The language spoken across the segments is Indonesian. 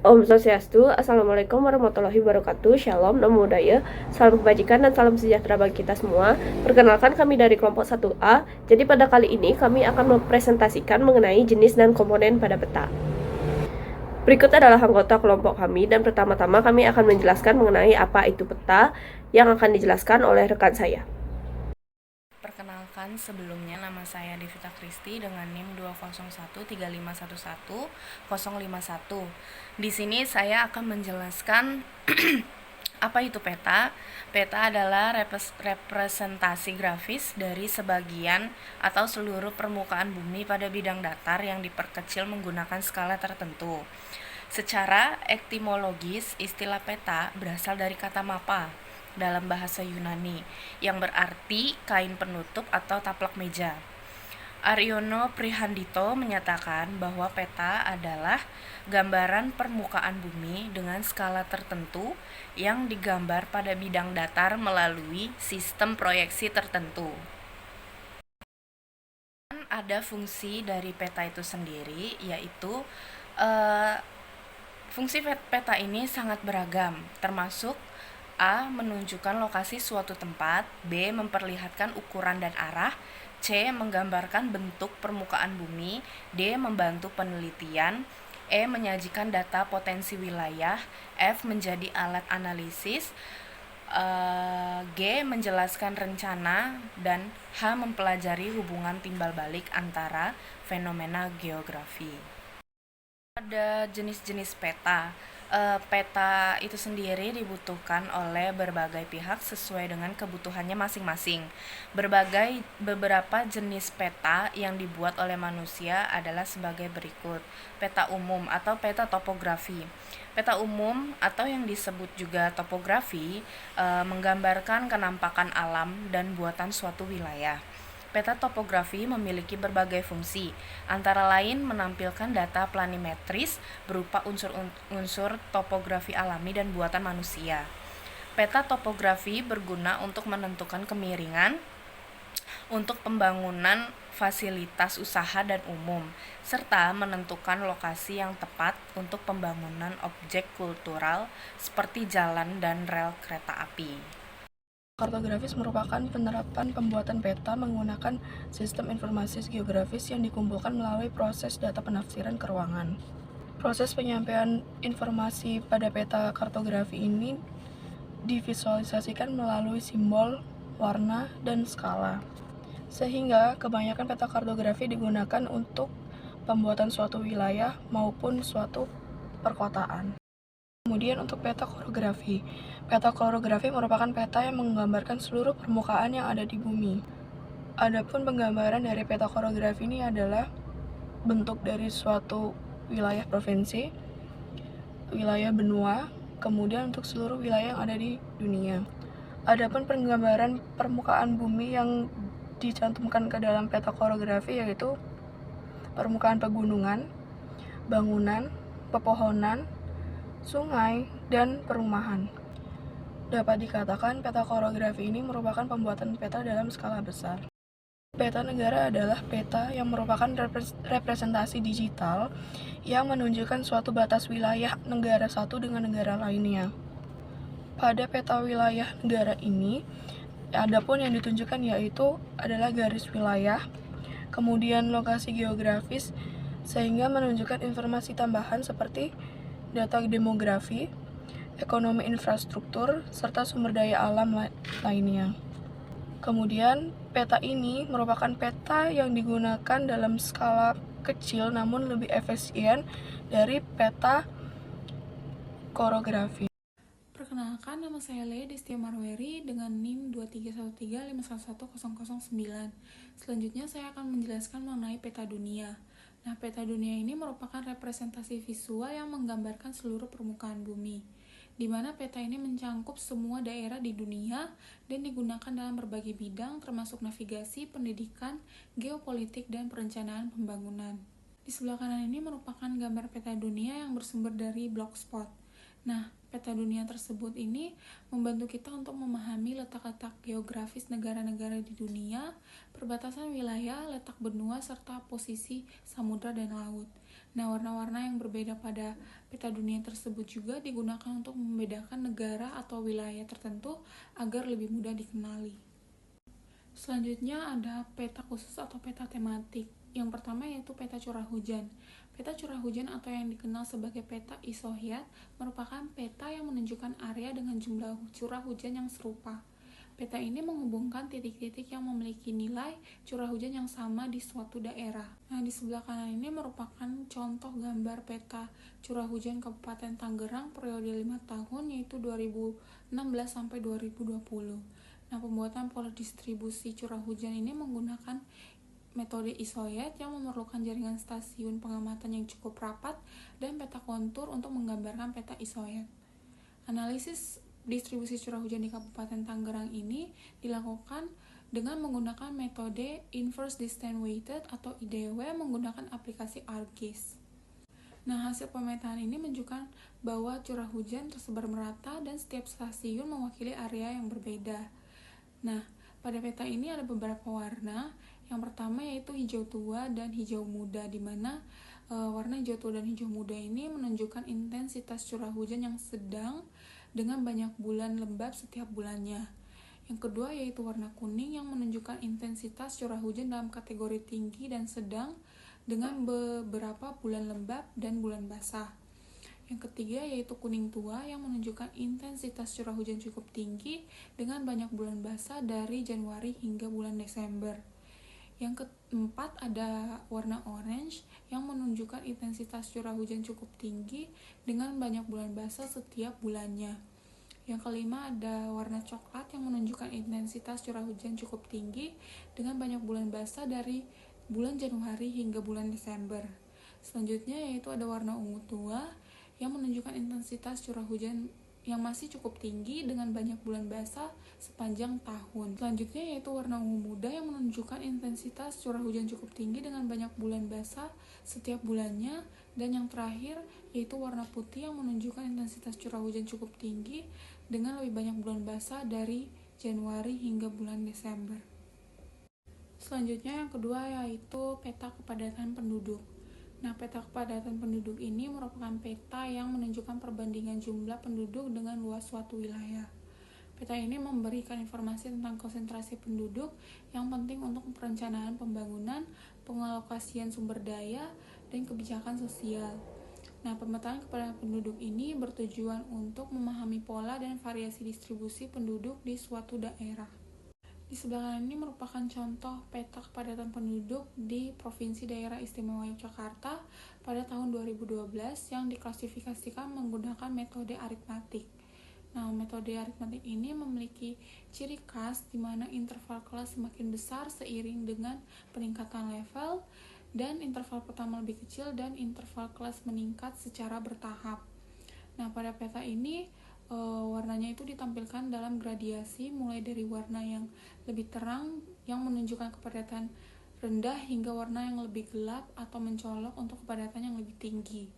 Om Swastiastu, Assalamualaikum warahmatullahi wabarakatuh, Shalom, Namo Buddhaya, salam kebajikan dan salam sejahtera bagi kita semua. Perkenalkan kami dari kelompok 1A, jadi pada kali ini kami akan mempresentasikan mengenai jenis dan komponen pada peta. Berikut adalah anggota kelompok kami dan pertama-tama kami akan menjelaskan mengenai apa itu peta yang akan dijelaskan oleh rekan saya. Perkenalkan, sebelumnya nama saya Devita Kristi dengan NIM 20135110051. Di sini saya akan menjelaskan apa itu peta. Peta adalah representasi grafis dari sebagian atau seluruh permukaan bumi pada bidang datar yang diperkecil menggunakan skala tertentu. Secara etimologis, istilah peta berasal dari kata mapa dalam bahasa Yunani yang berarti kain penutup atau taplak meja. Aryono Prihandito menyatakan bahwa peta adalah gambaran permukaan bumi dengan skala tertentu yang digambar pada bidang datar melalui sistem proyeksi tertentu. Ada fungsi dari peta itu sendiri, yaitu fungsi peta ini sangat beragam, termasuk A. menunjukkan lokasi suatu tempat, B. memperlihatkan ukuran dan arah, C. menggambarkan bentuk permukaan bumi, D. membantu penelitian, E. menyajikan data potensi wilayah, F. menjadi alat analisis, G. menjelaskan rencana, dan H. mempelajari hubungan timbal balik antara fenomena geografi. Ada jenis-jenis peta. Peta itu sendiri dibutuhkan oleh berbagai pihak sesuai dengan kebutuhannya masing-masing. Beberapa jenis peta yang dibuat oleh manusia adalah sebagai berikut. Peta umum atau peta topografi. Peta umum atau yang disebut juga topografi menggambarkan kenampakan alam dan buatan suatu wilayah. Peta topografi memiliki berbagai fungsi, antara lain menampilkan data planimetris berupa unsur-unsur topografi alami dan buatan manusia. Peta topografi berguna untuk menentukan kemiringan untuk pembangunan fasilitas usaha dan umum, serta menentukan lokasi yang tepat untuk pembangunan objek kultural seperti jalan dan rel kereta api. Kartografis merupakan penerapan pembuatan peta menggunakan sistem informasi geografis yang dikumpulkan melalui proses data penafsiran ke ruangan. Proses penyampaian informasi pada peta kartografi ini divisualisasikan melalui simbol, warna, dan skala. Sehingga kebanyakan peta kartografi digunakan untuk pembuatan suatu wilayah maupun suatu perkotaan. Kemudian untuk peta korografi. Peta korografi merupakan peta yang menggambarkan seluruh permukaan yang ada di bumi. Adapun penggambaran dari peta korografi ini adalah bentuk dari suatu wilayah provinsi, wilayah benua, kemudian untuk seluruh wilayah yang ada di dunia. Adapun penggambaran permukaan bumi yang dicantumkan ke dalam peta korografi yaitu permukaan pegunungan, bangunan, pepohonan, sungai, dan perumahan. Dapat dikatakan peta korografi ini merupakan pembuatan peta dalam skala besar. Peta negara adalah peta yang merupakan representasi digital yang menunjukkan suatu batas wilayah negara satu dengan negara lainnya. Pada peta wilayah negara ini, adapun yang ditunjukkan yaitu adalah garis wilayah, kemudian lokasi geografis, sehingga menunjukkan informasi tambahan seperti data demografi, ekonomi infrastruktur, serta sumber daya alam lainnya. Kemudian, peta ini merupakan peta yang digunakan dalam skala kecil namun lebih efisien dari peta korografi. Perkenalkan, nama saya Lea Destia Marweri dengan NIM 23135111009. Selanjutnya saya akan menjelaskan mengenai peta dunia. Nah, peta dunia ini merupakan representasi visual yang menggambarkan seluruh permukaan bumi, di mana peta ini mencangkup semua daerah di dunia dan digunakan dalam berbagai bidang termasuk navigasi, pendidikan, geopolitik, dan perencanaan pembangunan. Di sebelah kanan ini merupakan gambar peta dunia yang bersumber dari Blogspot. Nah, peta dunia tersebut ini membantu kita untuk memahami letak-letak geografis negara-negara di dunia, perbatasan wilayah, letak benua, serta posisi samudra dan laut. Nah, warna-warna yang berbeda pada peta dunia tersebut juga digunakan untuk membedakan negara atau wilayah tertentu agar lebih mudah dikenali. Selanjutnya ada peta khusus atau peta tematik. Yang pertama yaitu peta curah hujan. Peta curah hujan atau yang dikenal sebagai peta isohyat merupakan peta yang menunjukkan area dengan jumlah curah hujan yang serupa. Peta ini menghubungkan titik-titik yang memiliki nilai curah hujan yang sama di suatu daerah. Nah, di sebelah kanan ini merupakan contoh gambar peta curah hujan Kabupaten Tangerang periode 5 tahun yaitu 2016 sampai 2020. Nah, pembuatan pola distribusi curah hujan ini menggunakan metode isohyat yang memerlukan jaringan stasiun pengamatan yang cukup rapat dan peta kontur untuk menggambarkan peta isohyat. Analisis distribusi curah hujan di Kabupaten Tangerang ini dilakukan dengan menggunakan metode Inverse Distance Weighted atau IDW menggunakan aplikasi ArcGIS. Nah, hasil pemetaan ini menunjukkan bahwa curah hujan tersebar merata dan setiap stasiun mewakili area yang berbeda. Nah, pada peta ini ada beberapa warna. Yang pertama yaitu hijau tua dan hijau muda, di mana warna hijau tua dan hijau muda ini menunjukkan intensitas curah hujan yang sedang dengan banyak bulan lembab setiap bulannya. Yang kedua yaitu warna kuning yang menunjukkan intensitas curah hujan dalam kategori tinggi dan sedang dengan beberapa bulan lembab dan bulan basah. Yang ketiga yaitu kuning tua yang menunjukkan intensitas curah hujan cukup tinggi dengan banyak bulan basah dari Januari hingga bulan Desember. Yang keempat ada warna orange yang menunjukkan intensitas curah hujan cukup tinggi dengan banyak bulan basah setiap bulannya. Yang kelima ada warna coklat yang menunjukkan intensitas curah hujan cukup tinggi dengan banyak bulan basah dari bulan Januari hingga bulan Desember. Selanjutnya yaitu ada warna ungu tua yang menunjukkan intensitas curah hujan yang masih cukup tinggi dengan banyak bulan basah sepanjang tahun. Selanjutnya yaitu warna ungu muda yang menunjukkan intensitas curah hujan cukup tinggi dengan banyak bulan basah setiap bulannya. Dan yang terakhir yaitu warna putih yang menunjukkan intensitas curah hujan cukup tinggi dengan lebih banyak bulan basah dari Januari hingga bulan Desember. Selanjutnya yang kedua yaitu peta kepadatan penduduk. Nah, peta kepadatan penduduk ini merupakan peta yang menunjukkan perbandingan jumlah penduduk dengan luas suatu wilayah. Peta ini memberikan informasi tentang konsentrasi penduduk yang penting untuk perencanaan pembangunan, pengalokasian sumber daya, dan kebijakan sosial. Nah, pemetaan kepadatan penduduk ini bertujuan untuk memahami pola dan variasi distribusi penduduk di suatu daerah. Di sebelah kanan ini merupakan contoh peta kepadatan penduduk di Provinsi Daerah Istimewa Yogyakarta pada tahun 2012 yang diklasifikasikan menggunakan metode aritmatik. Nah, metode aritmatik ini memiliki ciri khas di mana interval kelas semakin besar seiring dengan peningkatan level dan interval pertama lebih kecil dan interval kelas meningkat secara bertahap. Nah, pada peta ini warnanya itu ditampilkan dalam gradiasi mulai dari warna yang lebih terang yang menunjukkan kepadatan rendah hingga warna yang lebih gelap atau mencolok untuk kepadatan yang lebih tinggi.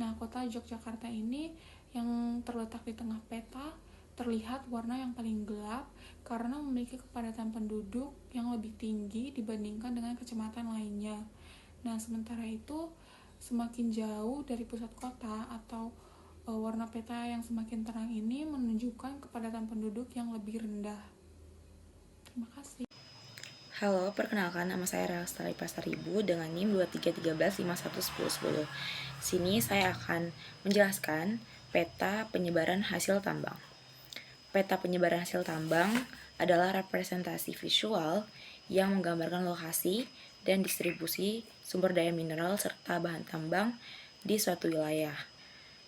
Nah, kota Yogyakarta ini yang terletak di tengah peta terlihat warna yang paling gelap karena memiliki kepadatan penduduk yang lebih tinggi dibandingkan dengan kecamatan lainnya. Nah, sementara itu semakin jauh dari pusat kota atau warna peta yang semakin terang ini menunjukkan kepadatan penduduk yang lebih rendah. Terima kasih. Halo, perkenalkan nama saya Relstari Pasaribu dengan NIM 2313511010. Sini saya akan menjelaskan peta penyebaran hasil tambang. Peta penyebaran hasil tambang adalah representasi visual yang menggambarkan lokasi dan distribusi sumber daya mineral serta bahan tambang di suatu wilayah.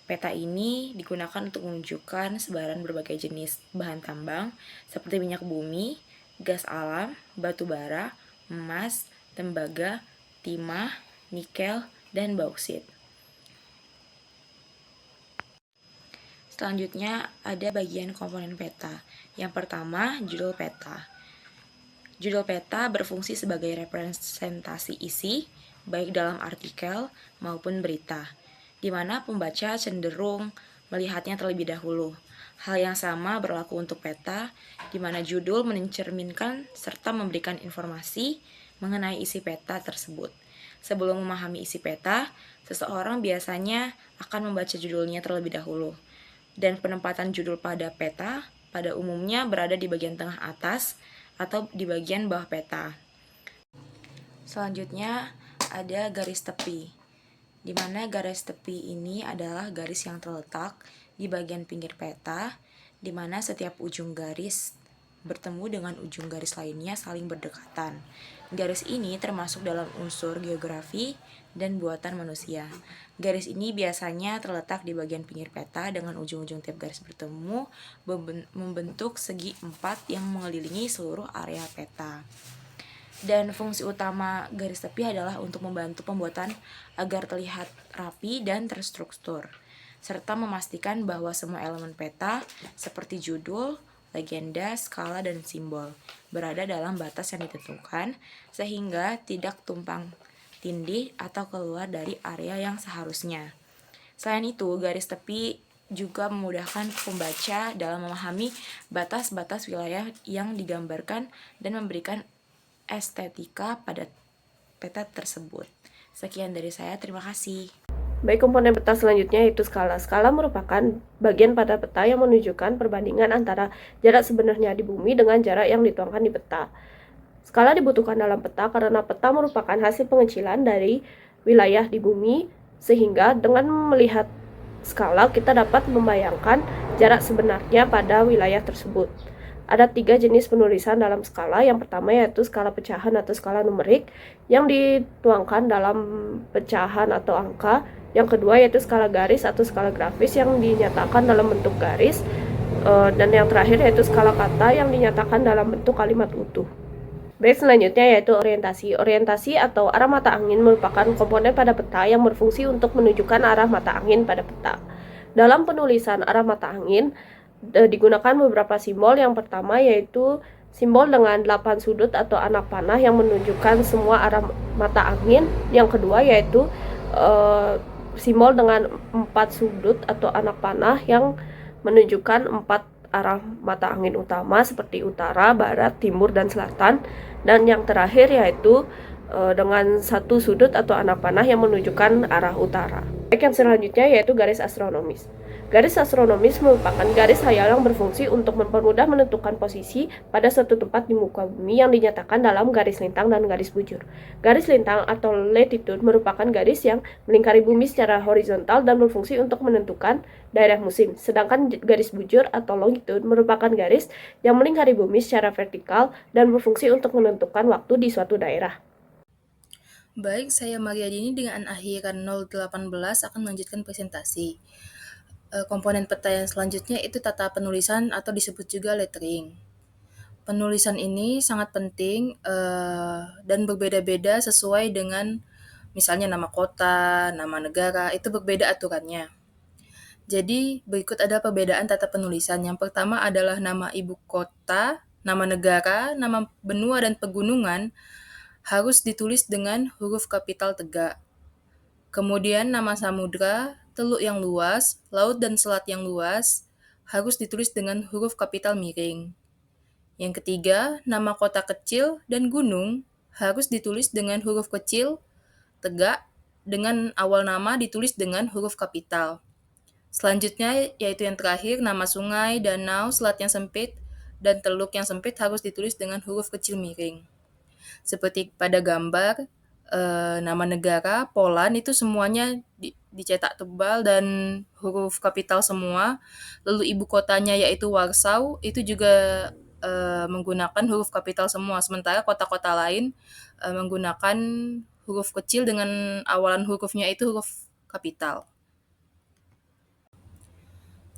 Peta ini digunakan untuk menunjukkan sebaran berbagai jenis bahan tambang seperti minyak bumi, gas alam, batu bara, emas, tembaga, timah, nikel, dan bauksit. Selanjutnya ada bagian komponen peta. Yang pertama, judul peta. Judul peta berfungsi sebagai representasi isi, baik dalam artikel maupun berita, di mana pembaca cenderung melihatnya terlebih dahulu. Hal yang sama berlaku untuk peta, di mana judul mencerminkan serta memberikan informasi mengenai isi peta tersebut. Sebelum memahami isi peta, Seseorang biasanya akan membaca judulnya terlebih dahulu, dan penempatan judul pada peta pada umumnya berada di bagian tengah atas atau di bagian bawah peta. Selanjutnya ada garis tepi, di mana garis tepi ini adalah garis yang terletak di bagian pinggir peta, di mana setiap ujung garis bertemu dengan ujung garis lainnya saling berdekatan. Garis ini termasuk dalam unsur geografi dan buatan manusia. Garis ini biasanya terletak di bagian pinggir peta dengan ujung-ujung tiap garis bertemu membentuk segi 4 yang mengelilingi seluruh area peta. Dan fungsi utama garis tepi adalah untuk membantu pembuatan agar terlihat rapi dan terstruktur, serta memastikan bahwa semua elemen peta seperti judul, legenda, skala, dan simbol berada dalam batas yang ditentukan sehingga tidak tumpang tindih atau keluar dari area yang seharusnya. Selain itu, garis tepi juga memudahkan pembaca dalam memahami batas-batas wilayah yang digambarkan dan memberikan estetika pada peta tersebut. Sekian dari saya, terima kasih. Baik, komponen peta selanjutnya yaitu skala. Skala merupakan bagian pada peta yang menunjukkan perbandingan antara jarak sebenarnya di bumi dengan jarak yang dituangkan di peta. Skala dibutuhkan dalam peta karena peta merupakan hasil pengecilan dari wilayah di bumi, sehingga dengan melihat skala kita dapat membayangkan jarak sebenarnya pada wilayah tersebut. Ada 3 jenis penulisan dalam skala. Yang pertama yaitu skala pecahan atau skala numerik yang dituangkan dalam pecahan atau angka. Yang kedua yaitu skala garis atau skala grafis yang dinyatakan dalam bentuk garis. Dan yang terakhir yaitu skala kata yang dinyatakan dalam bentuk kalimat utuh. Baik, selanjutnya yaitu orientasi. Orientasi atau arah mata angin merupakan komponen pada peta yang berfungsi untuk menunjukkan arah mata angin pada peta. Dalam penulisan arah mata angin digunakan beberapa simbol. Yang pertama yaitu simbol dengan 8 sudut atau anak panah yang menunjukkan semua arah mata angin. Yang kedua yaitu simbol dengan 4 sudut atau anak panah yang menunjukkan 4 arah mata angin utama seperti utara, barat, timur, dan selatan. Dan yang terakhir yaitu dengan 1 sudut atau anak panah yang menunjukkan arah utara. Baik, yang selanjutnya yaitu garis astronomis. Garis astronomis merupakan garis hayal yang berfungsi untuk mempermudah menentukan posisi pada suatu tempat di muka bumi yang dinyatakan dalam garis lintang dan garis bujur. Garis lintang atau latitude merupakan garis yang melingkari bumi secara horizontal dan berfungsi untuk menentukan daerah musim. Sedangkan garis bujur atau longitude merupakan garis yang melingkari bumi secara vertikal dan berfungsi untuk menentukan waktu di suatu daerah. Baik, saya Maria Dini dengan akhiran 018 akan melanjutkan presentasi. Komponen peta yang selanjutnya itu tata penulisan atau disebut juga lettering. Penulisan ini sangat penting dan berbeda-beda sesuai dengan misalnya nama kota, nama negara, itu berbeda aturannya. Jadi berikut ada perbedaan tata penulisan. Yang pertama adalah nama ibu kota, nama negara, nama benua dan pegunungan harus ditulis dengan huruf kapital tegak. Kemudian nama samudra, teluk yang luas, laut dan selat yang luas harus ditulis dengan huruf kapital miring. Yang ketiga, nama kota kecil dan gunung harus ditulis dengan huruf kecil, tegak, dengan awal nama ditulis dengan huruf kapital. Selanjutnya, yaitu yang terakhir, nama sungai, danau, selat yang sempit, dan teluk yang sempit harus ditulis dengan huruf kecil miring. Seperti pada gambar, nama negara, Poland, itu semuanya dicetak tebal dan huruf kapital semua. Lalu ibu kotanya yaitu Warsaw, itu juga menggunakan huruf kapital semua. Sementara kota-kota lain menggunakan huruf kecil dengan awalan hurufnya itu huruf kapital.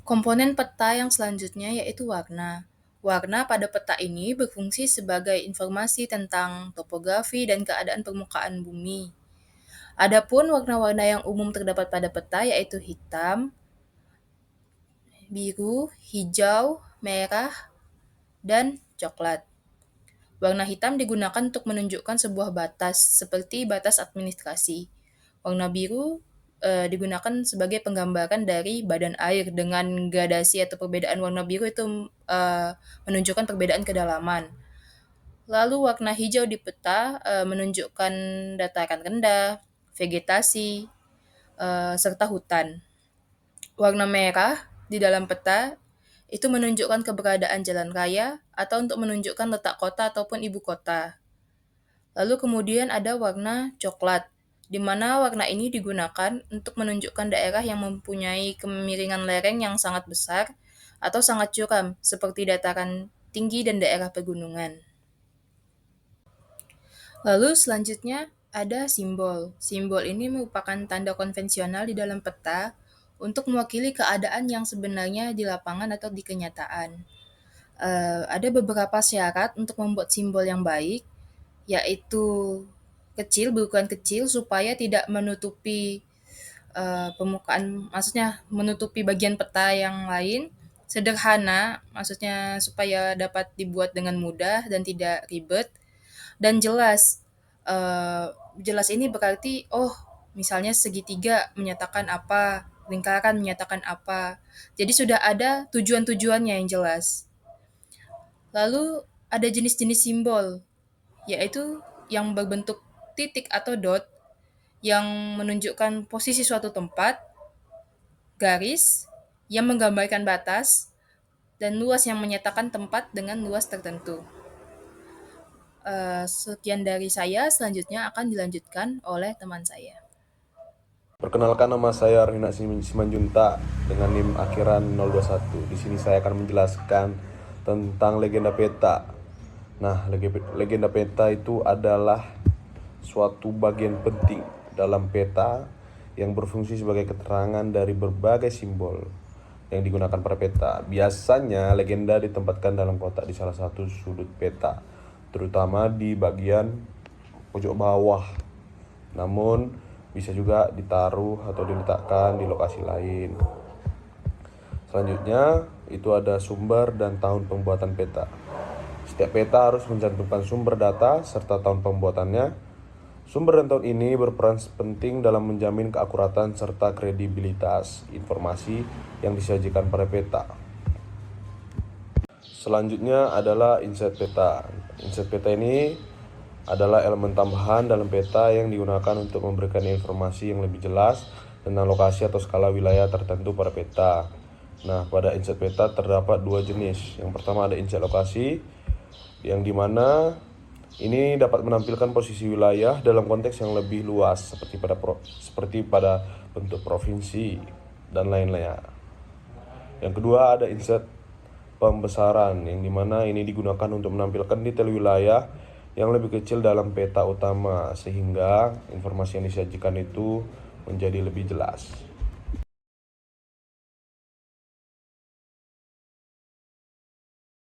Komponen peta yang selanjutnya yaitu warna. Warna pada peta ini berfungsi sebagai informasi tentang topografi dan keadaan permukaan bumi. Adapun warna-warna yang umum terdapat pada peta yaitu hitam, biru, hijau, merah, dan coklat. Warna hitam digunakan untuk menunjukkan sebuah batas, seperti batas administrasi. Warna biru digunakan sebagai penggambaran dari badan air dengan gradasi atau perbedaan warna biru itu menunjukkan perbedaan kedalaman. Lalu warna hijau di peta menunjukkan dataran rendah, vegetasi. serta hutan. Warna merah di dalam peta itu menunjukkan keberadaan jalan raya atau untuk menunjukkan letak kota ataupun ibu kota. Lalu kemudian ada warna coklat, di mana warna ini digunakan untuk menunjukkan daerah yang mempunyai kemiringan lereng yang sangat besar atau sangat curam, seperti dataran tinggi dan daerah pegunungan. Lalu selanjutnya ada simbol. Simbol ini merupakan tanda konvensional di dalam peta untuk mewakili keadaan yang sebenarnya di lapangan atau di kenyataan. Ada beberapa syarat untuk membuat simbol yang baik, yaitu berukuran kecil supaya tidak menutupi permukaan, maksudnya menutupi bagian peta yang lain. Sederhana, maksudnya supaya dapat dibuat dengan mudah dan tidak ribet. Dan jelas. Jelas ini berarti, misalnya segitiga menyatakan apa, lingkaran menyatakan apa. Jadi sudah ada tujuan-tujuannya yang jelas. Lalu ada jenis-jenis simbol, yaitu yang berbentuk titik atau dot yang menunjukkan posisi suatu tempat, garis yang menggambarkan batas, dan luas yang menyatakan tempat dengan luas tertentu. Sekian dari saya, selanjutnya akan dilanjutkan oleh teman saya. Perkenalkan, nama saya Rina Simanjunta dengan NIM akhiran 021. Di sini saya akan menjelaskan tentang legenda peta. Nah, legenda peta itu adalah suatu bagian penting dalam peta yang berfungsi sebagai keterangan dari berbagai simbol yang digunakan pada peta. Biasanya legenda ditempatkan dalam kotak di salah satu sudut peta, terutama di bagian pojok bawah. Namun bisa juga ditaruh atau diletakkan di lokasi lain. Selanjutnya itu ada sumber dan tahun pembuatan peta. Setiap peta harus mencantumkan sumber data serta tahun pembuatannya. Sumber dan tahun ini berperan penting dalam menjamin keakuratan serta kredibilitas informasi yang disajikan pada peta. Selanjutnya adalah inset peta. Inset peta ini adalah elemen tambahan dalam peta yang digunakan untuk memberikan informasi yang lebih jelas tentang lokasi atau skala wilayah tertentu pada peta. Nah, pada inset peta terdapat dua jenis. Yang pertama ada inset lokasi, yang dimana ini dapat menampilkan posisi wilayah dalam konteks yang lebih luas, seperti pada bentuk provinsi dan lain-lainnya. Yang kedua ada inset pembesaran, yang dimana ini digunakan untuk menampilkan detail wilayah yang lebih kecil dalam peta utama, sehingga informasi yang disajikan itu menjadi lebih jelas.